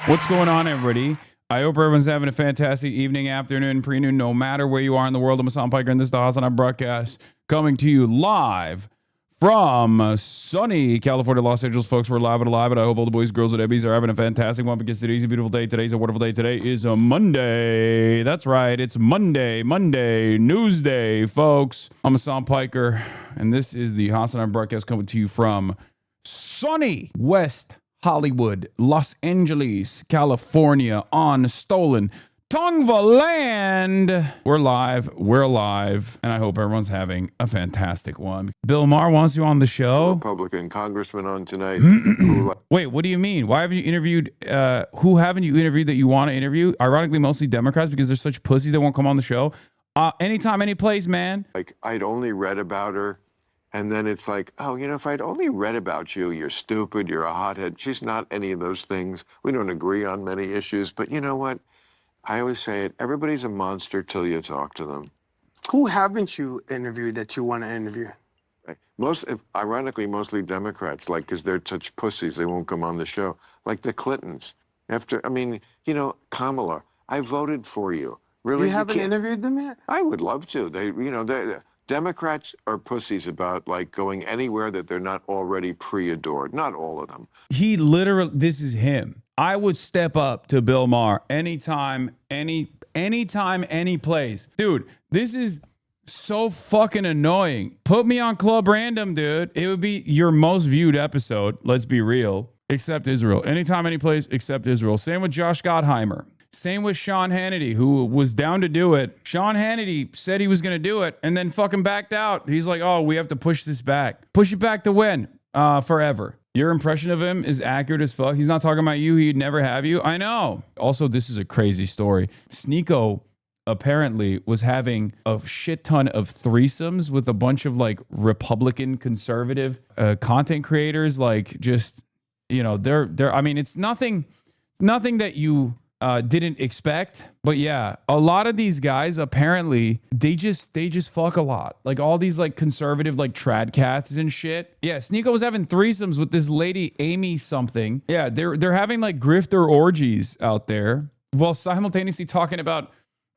What's going on, everybody? I hope everyone's having a fantastic evening, afternoon, pre-noon, no matter where you are in the world. I'm Hasan Piker, and this is the HasanDaily broadcast coming to you live from sunny California, Los Angeles. Folks, we're live and alive, and I hope all the boys, girls, and ebbies are having a fantastic one because today's a beautiful day. Today's a wonderful day. Today is a Monday. That's right. It's Monday, News Day, folks. I'm Hasan Piker, and this is the HasanDaily broadcast coming to you from sunny West Hollywood, Los Angeles, California, on stolen Tongva land. We're live, we're alive, and I hope everyone's having a fantastic one. Bill Maher wants you on the show. Republican congressman on tonight. Wait, what do you mean? Why haven't you interviewed, who haven't you interviewed that you want to interview? Ironically, mostly Democrats because they're such pussies that won't come on the show. Anytime, any place, man. Like, I'd only read about her. And then it's like, oh, you know, if I'd only read about you, you're stupid, you're a hothead. She's not any of those things. We don't agree on many issues. But you know what? I always say it. Everybody's a monster till you talk to them. Who haven't you interviewed that you want to interview? Right? Ironically, mostly Democrats, like, because they're such pussies, they won't come on the show. Like the Clintons. Kamala, I voted for you. Really? You haven't interviewed them yet? I would love to. Democrats are pussies about, like, going anywhere that they're not already pre-adored. Not all of them. He literally, this is him. I would step up to Bill Maher anytime, any place. Dude, this is so fucking annoying. Put me on Club Random, dude. It would be your most viewed episode. Let's be real. Except Israel. Anytime, any place, except Israel. Same with Josh Gottheimer. Same with Sean Hannity, who was down to do it. Sean Hannity said he was going to do it and then fucking backed out. He's like, oh, we have to push this back. Push it back to when? Forever. Your impression of him is accurate as fuck. He's not talking about you. He'd never have you. I know. Also, this is a crazy story. SNEAKO apparently was having a shit ton of threesomes with a bunch of like Republican conservative content creators. Like, just, you know, I mean, it's nothing that you didn't expect, but yeah, a lot of these guys apparently they just fuck a lot, like all these like conservative like trad cats and shit. Yeah, SNEAKO was having threesomes with this lady Amy something. Yeah, they're having like grifter orgies out there while simultaneously talking about,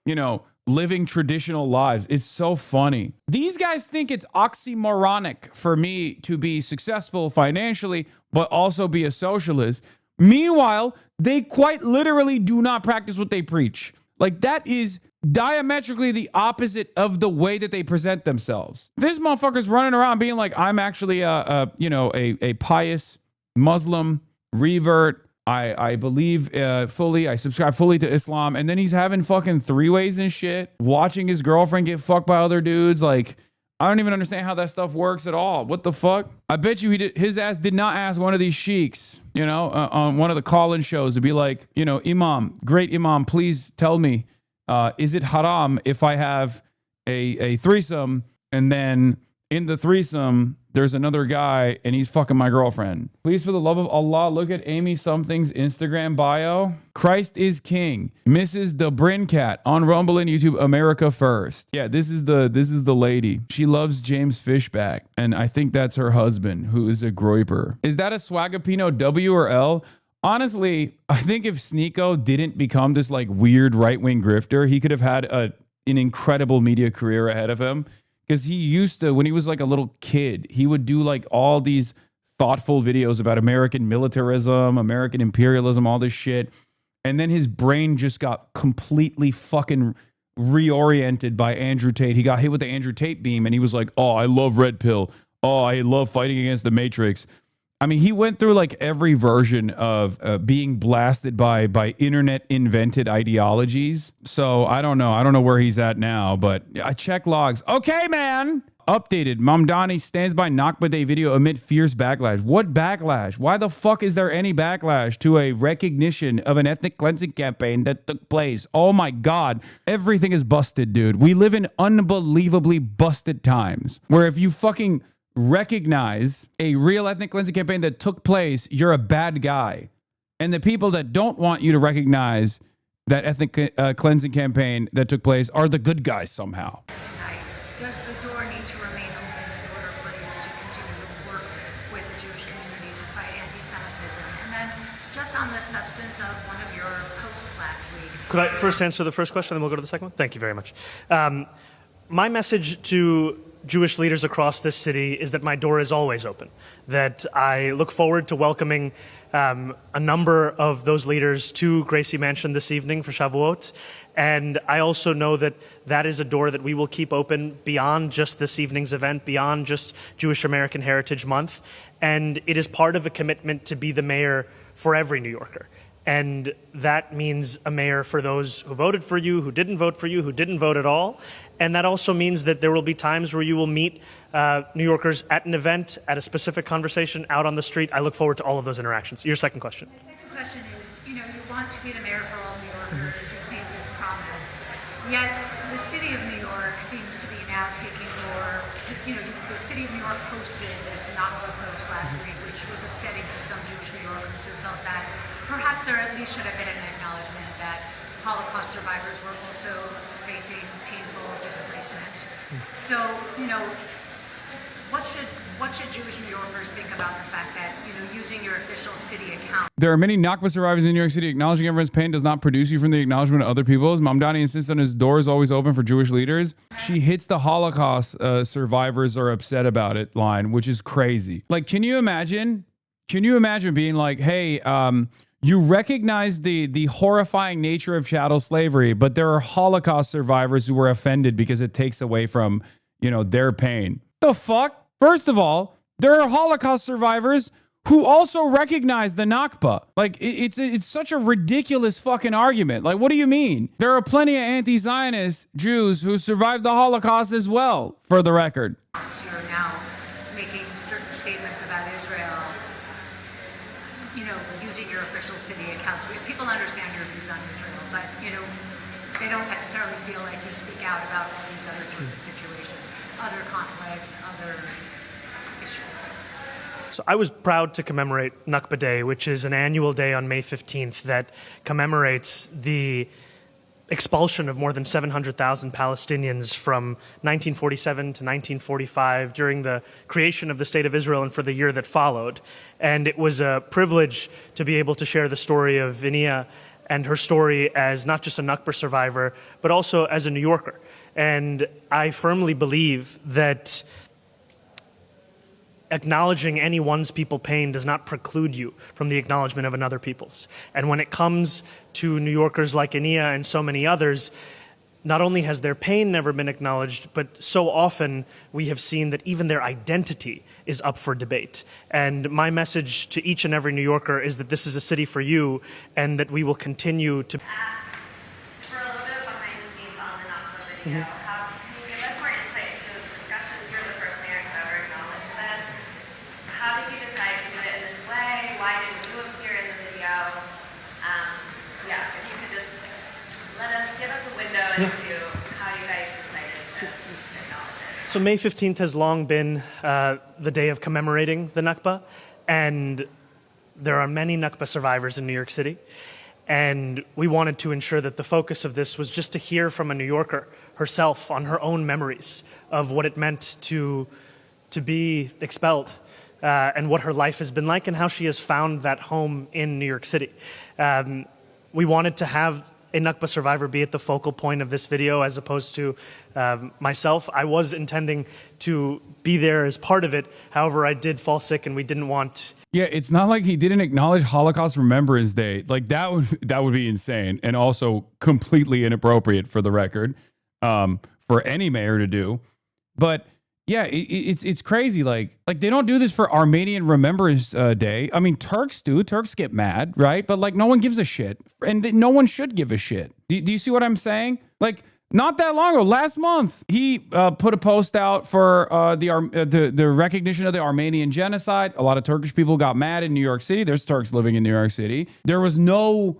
you know, living traditional lives. It's so funny. These guys think it's oxymoronic for me to be successful financially but also be a socialist. Meanwhile, they quite literally do not practice what they preach. Like, that is diametrically the opposite of the way that they present themselves. This motherfucker's running around being like, I'm actually a pious Muslim revert. I believe fully, I subscribe fully to Islam. And then he's having fucking three-ways and shit, watching his girlfriend get fucked by other dudes. Like, I don't even understand how that stuff works at all. What the fuck? I bet you his ass did not ask one of these sheiks, you know, on one of the call-in shows to be like, you know, Imam, great Imam, please tell me, is it haram if I have a threesome and then in the threesome there's another guy and he's fucking my girlfriend? Please, for the love of Allah, look at Amy something's Instagram bio. Christ is King. Mrs. the Bryn Cat on Rumble and YouTube, America First. Yeah, this is the lady. She loves James Fishback, and I think that's her husband, who is a groiper. Is that a Swagapino W or L? Honestly, I think if SNEAKO didn't become this like weird right-wing grifter, he could have had an incredible media career ahead of him. Because he used to, when he was like a little kid, he would do like all these thoughtful videos about American militarism, American imperialism, all this shit. And then his brain just got completely fucking reoriented by Andrew Tate. He got hit with the Andrew Tate beam and he was like, oh, I love Red Pill. Oh, I love fighting against the Matrix. I mean, he went through like every version of being blasted by internet invented ideologies. So I don't know. I don't know where he's at now, but I check logs. Okay, man. Updated. Mamdani stands by NAKBA Day video amid fierce backlash. What backlash? Why the fuck is there any backlash to a recognition of an ethnic cleansing campaign that took place? Oh my God. Everything is busted, dude. We live in unbelievably busted times where if you fucking recognize a real ethnic cleansing campaign that took place, you're a bad guy. And the people that don't want you to recognize that ethnic cleansing campaign that took place are the good guys somehow. Tonight, does the door need to remain open in order for you to continue to work with the Jewish community to fight anti-Semitism? And then, just on the substance of one of your posts last week. Could I first answer the first question, then we'll go to the second one? Thank you very much. My message to Jewish leaders across this city is that my door is always open, that I look forward to welcoming a number of those leaders to Gracie Mansion this evening for Shavuot. And I also know that that is a door that we will keep open beyond just this evening's event, beyond just Jewish American Heritage Month. And it is part of a commitment to be the mayor for every New Yorker. And that means a mayor for those who voted for you, who didn't vote for you, who didn't vote at all. And that also means that there will be times where you will meet New Yorkers at an event, at a specific conversation, out on the street. I look forward to all of those interactions. Your second question. My second question is, you want to be the mayor for all New Yorkers. You've made this promise. Yet the city of New York seems to be now taking more, the city of New York posted this NAKBA post last week, which was upsetting to some Jewish New Yorkers who felt that perhaps there at least should have been an acknowledgement that Holocaust survivors were also facing painful displacement. So, what should Jewish New Yorkers think about the fact that, using your official city account? There are many Nakba survivors in New York City. Acknowledging everyone's pain does not produce you from the acknowledgement of other people's. Mamdani insists on his door is always open for Jewish leaders. She hits the Holocaust survivors are upset about it line, which is crazy. Like, can you imagine being like, hey, you recognize the horrifying nature of chattel slavery, but there are Holocaust survivors who were offended because it takes away from, their pain. The fuck? First of all, there are Holocaust survivors who also recognize the Nakba. Like, it's such a ridiculous fucking argument. Like, what do you mean? There are plenty of anti-Zionist Jews who survived the Holocaust as well, for the record. You're now making certain statements about Israel, using your official city accounts. People understand your views on Israel, but, they don't necessarily feel like you speak out about all these other sorts of situations, other conflicts, other issues. So I was proud to commemorate NAKBA Day, which is an annual day on May 15th that commemorates the expulsion of more than 700,000 Palestinians from 1947 to 1945 during the creation of the State of Israel and for the year that followed. And it was a privilege to be able to share the story of Vinia and her story as not just a Nakba survivor, but also as a New Yorker. And I firmly believe that acknowledging any one's people's pain does not preclude you from the acknowledgement of another people's. And when it comes to New Yorkers like Ania and so many others, not only has their pain never been acknowledged, but so often we have seen that even their identity is up for debate. And my message to each and every New Yorker is that this is a city for you and that we will continue to... For a little bit behind the scenes on the NAKBA video, can you give us more insight into those discussions? You're the first mayor to ever acknowledge this. How did you decide to do it in this way? Why didn't you appear in the video? If you could just give us a window into how you guys decided to acknowledge it. So May 15th has long been the day of commemorating the Nakba, and there are many Nakba survivors in New York City. And we wanted to ensure that the focus of this was just to hear from a New Yorker herself on her own memories of what it meant to be expelled and what her life has been like and how she has found that home in New York City. We wanted to have a Nakba survivor be at the focal point of this video as opposed to myself. I was intending to be there as part of it. However, I did fall sick and we didn't want... Yeah, it's not like he didn't acknowledge Holocaust Remembrance Day. Like that would be insane and also completely inappropriate for the record for any mayor to do. But yeah, it's crazy. Like they don't do this for Armenian Remembrance Day. I mean, Turks do. Turks get mad, right? But like no one gives a shit, and no one should give a shit. Do you see what I'm saying? Like not that long ago, last month, he put a post out for the recognition of the Armenian genocide. A lot of Turkish people got mad in New York City. There's Turks living in New York City. There was no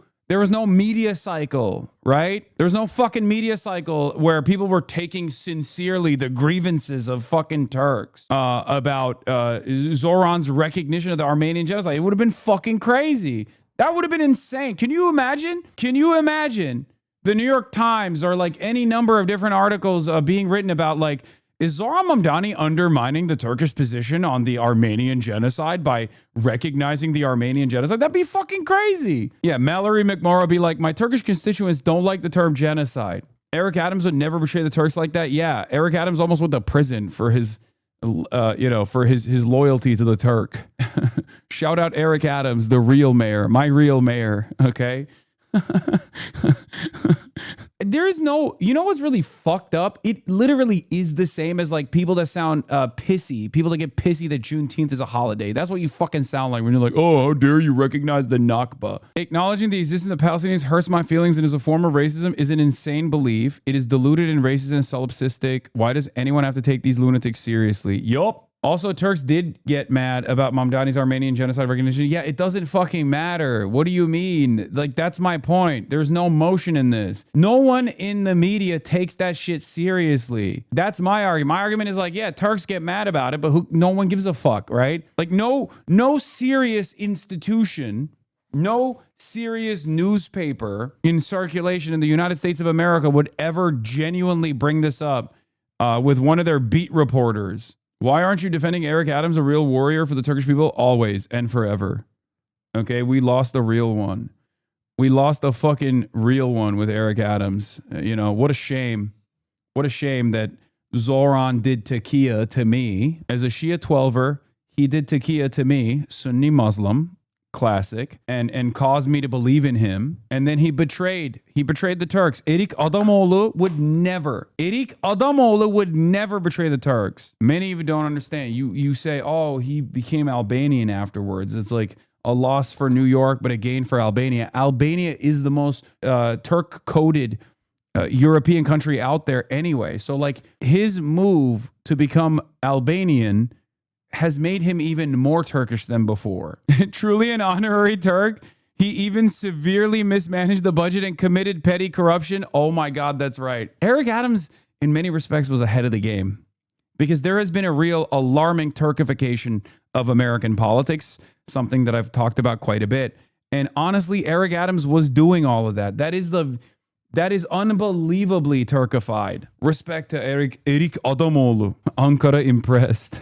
media cycle, right? There was no fucking media cycle where people were taking sincerely the grievances of fucking Turks about Zohran's recognition of the Armenian genocide. It would have been fucking crazy. That would have been insane. Can you imagine? Can you imagine the New York Times or like any number of different articles being written about like Is Zohran Mamdani undermining the Turkish position on the Armenian genocide by recognizing the Armenian genocide? That'd be fucking crazy. Yeah, Mallory McMorrow be like, my Turkish constituents don't like the term genocide. Eric Adams would never betray the Turks like that. Yeah, Eric Adams almost went to prison for his, for his loyalty to the Turk. Shout out Eric Adams, the real mayor, my real mayor. Okay. There is no, you know what's really fucked up? It literally is the same as like people that sound pissy, people that get pissy that Juneteenth is a holiday. That's what you fucking sound like when you're like, oh, how dare you recognize the Nakba? Acknowledging the existence of Palestinians hurts my feelings and is a form of racism is an insane belief. It is diluted in racist and solipsistic. Why does anyone have to take these lunatics seriously? Yup. Also, Turks did get mad about Mamdani's Armenian genocide recognition. Yeah, it doesn't fucking matter. What do you mean? Like, that's my point. There's no motion in this. No one in the media takes that shit seriously. That's my argument. My argument is like, yeah, Turks get mad about it, but no one gives a fuck, right? Like, no serious institution, no serious newspaper in circulation in the United States of America would ever genuinely bring this up with one of their beat reporters. Why aren't you defending Eric Adams, a real warrior for the Turkish people? Always and forever. Okay, we lost the real one. We lost the fucking real one with Eric Adams. You know, what a shame. What a shame that Zohran did taqiyya to me. As a Shia 12er, he did taqiyya to me, Sunni Muslim, classic, and caused me to believe in him. And then he betrayed the Turks. Erik Adamoğlu would never betray the Turks. Many of you don't understand. You say, oh, he became Albanian afterwards. It's like a loss for New York, but a gain for Albania. Albania is the most Turk-coded European country out there anyway. So like his move to become Albanian has made him even more Turkish than before. Truly an honorary Turk. He even severely mismanaged the budget and committed petty corruption. Oh my God, that's right. Eric Adams, in many respects, was ahead of the game because there has been a real alarming Turkification of American politics, something that I've talked about quite a bit. And honestly, Eric Adams was doing all of that. That is unbelievably Turkified. Respect to Erik Adamoğlu. Ankara impressed.